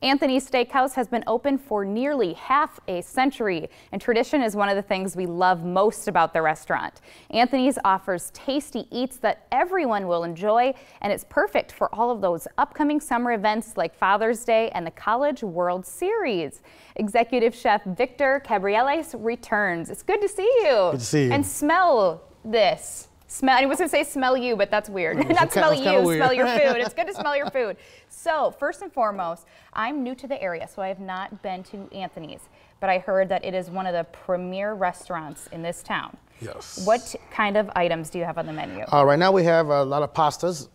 Anthony's Steakhouse has been open for nearly half a century, and tradition is one of the things we love most about the restaurant. Anthony's offers tasty eats that everyone will enjoy, and it's perfect for all of those upcoming summer events like Father's Day and the College World Series. Executive Chef Victor Cabriales returns. It's good to see you. Good to see you. And smell this. I was going to say smell you, but that's weird. Not smell you, smell your food. It's good to smell your food. So first and foremost, I'm new to the area, so I have not been to Anthony's, but I heard that it is one of the premier restaurants in this town. Yes. What kind of items do you have on the menu? Right now we have a lot of pastas,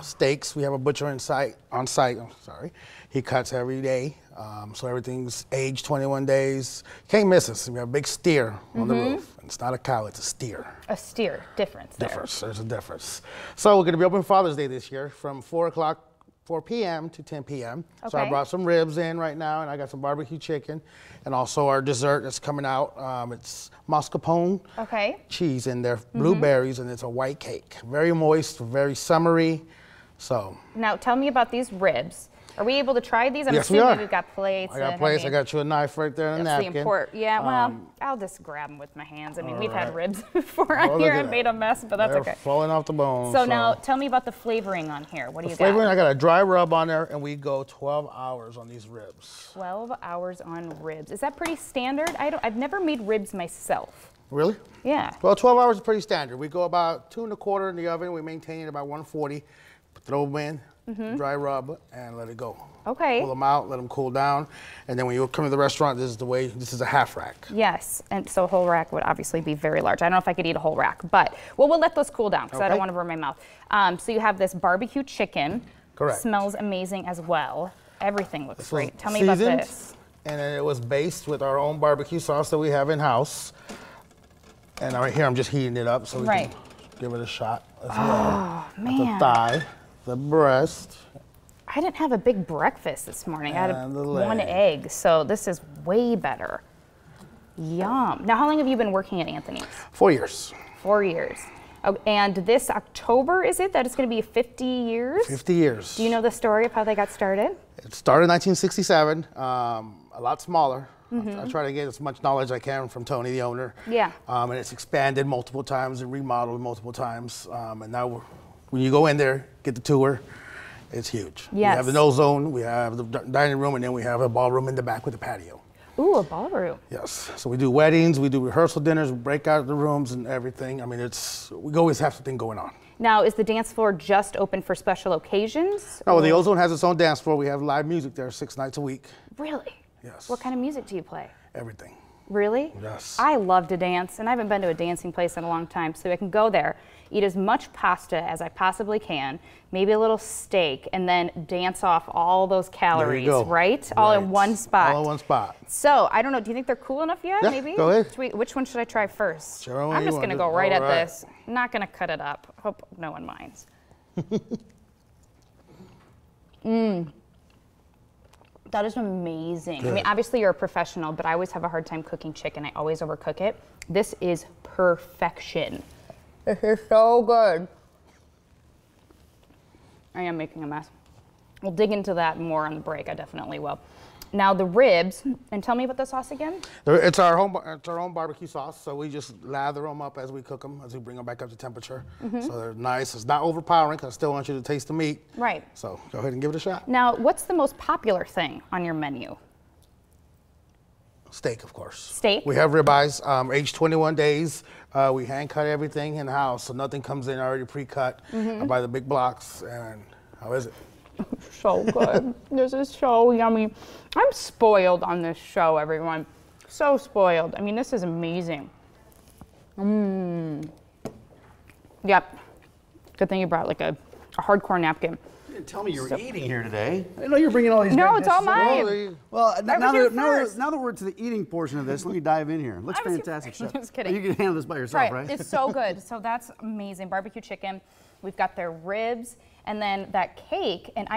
steaks. We have a butcher on site. He cuts every day, so everything's aged 21 days. Can't miss us. We have a big steer on the roof. It's not a cow, it's a steer. A steer, difference there. There's a difference. So we're gonna be open Father's Day this year from 4 p.m. to 10 p.m. Okay. So I brought some ribs in right now, and I got some barbecue chicken, and also our dessert that's coming out. It's mascarpone cheese in there, blueberries, and it's a white cake. Very moist, very summery. So now tell me about these ribs. Are we able to try these? Yes, we are. We've got plates. I got plates. I got you a knife right there and a napkin. The import. Yeah, well, I'll just grab them with my hands. I mean, we've had ribs before on here and made a mess, but that's okay. Falling off the bone. So now, tell me about the flavoring on here. What do you got? Flavoring, I got a dry rub on there, and we go 12 hours on these ribs. 12 hours on ribs. Is that pretty standard? I've never made ribs myself. Really? Yeah. Well, 12 hours is pretty standard. We go about 2 1/4 in the oven. We maintain it about 140. Throw them in, dry rub, and let it go. Okay. Pull them out, let them cool down, and then when you come to the restaurant, this is a half rack. Yes, and so a whole rack would obviously be very large. I don't know if I could eat a whole rack, but well, we'll let those cool down because I don't want to burn my mouth. So you have this barbecue chicken. Correct. Smells amazing as well. Everything looks great. Tell me about this. And then it was based with our own barbecue sauce that we have in-house. And right here, I'm just heating it up so we can give it a shot as well. Oh, man. The thigh, the breast. I didn't have a big breakfast this morning. I had one egg, so this is way better. Yum. Now, how long have you been working at Anthony's? 4 years. 4 years. Oh, and this October, is it, that it's going to be 50 years? 50 years. Do you know the story of how they got started? It started in 1967, a lot smaller. I try to get as much knowledge I can from Tony, the owner. Yeah. And it's expanded multiple times and remodeled multiple times. And now when you go in there, get the tour, it's huge. Yes. We have the no zone, we have the dining room, and then we have a ballroom in the back with a patio. Ooh, a ballroom. Yes. So we do weddings, we do rehearsal dinners, we break out the rooms and everything. I mean, we always have something going on. Now, is the dance floor just open for special occasions? No, the Ozone has its own dance floor. We have live music there 6 nights a week. Really? Yes. What kind of music do you play? Everything. Really? Yes. I love to dance, and I haven't been to a dancing place in a long time, so I can go there, eat as much pasta as I possibly can, maybe a little steak, and then dance off all those calories, right? All in one spot. All in one spot. So, I don't know, do you think they're cool enough yet, Yeah, maybe? go ahead. Which one should I try first? Sure, I'm just going to go right at this. I'm not going to cut it up. Hope no one minds. That is amazing. Good. I mean, obviously you're a professional, but I always have a hard time cooking chicken. I always overcook it. This is perfection. This is so good. I am making a mess. We'll dig into that more on the break. I definitely will. Now the ribs, and tell me about the sauce again. It's our own barbecue sauce, so we just lather them up as we cook them, as we bring them back up to temperature. So they're nice. It's not overpowering because I still want you to taste the meat. Right. So go ahead and give it a shot. Now, what's the most popular thing on your menu? Steak, of course. Steak? We have ribeyes, aged 21 days. We hand cut everything in the house, so nothing comes in already pre-cut. I buy the big blocks, and how is it? So good. This is so yummy. I'm spoiled on this show, everyone. So spoiled. I mean, this is amazing. Yep. Good thing you brought like a hardcore napkin. You didn't tell me you were eating here today. I didn't know you were bringing all these. No, it's all mine. Well, now that we're to the eating portion of this, let me dive in here. Looks fantastic, Chef. Just kidding. You can handle this by yourself, right? It's so good. So that's amazing. Barbecue chicken. We've got their ribs, and then that cake, and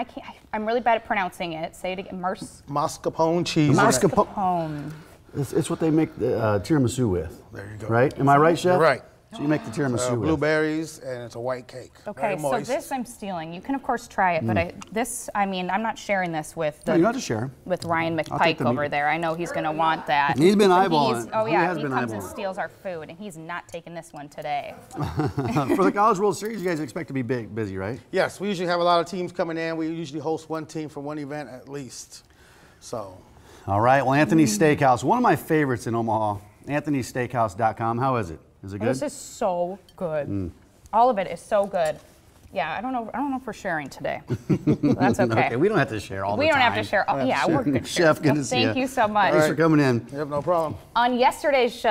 I'm really bad at pronouncing it. Say it again. Mascarpone cheese. Mascarpone. It's what they make the tiramisu with. There you go. Right? Am I right, Chef? You're right. So you make the tiramisu with blueberries, and it's a white cake. Okay, so this I'm stealing. You can of course try it, but I'm not sharing this with No, you don't have to share. with Ryan McPike over there. I know he's going to want that. He's been eyeballing it. Oh He yeah, has he been comes and eyeballing it. steals our food, and he's not taking this one today. For the College World Series, you guys expect to be busy, right? Yes, we usually have a lot of teams coming in. We usually host one team for one event at least. So. All right, well, Anthony's Steakhouse, one of my favorites in Omaha, anthonysteakhouse.com. How is it? Is it good? This is so good. All of it is so good. Yeah, I don't know if we're sharing today. That's okay. Okay, we don't have to share all the time. We don't have to share. Yeah, we're good. Chef, good to see you. Thank you so much. Thanks for coming in. Yep, no problem. On yesterday's show,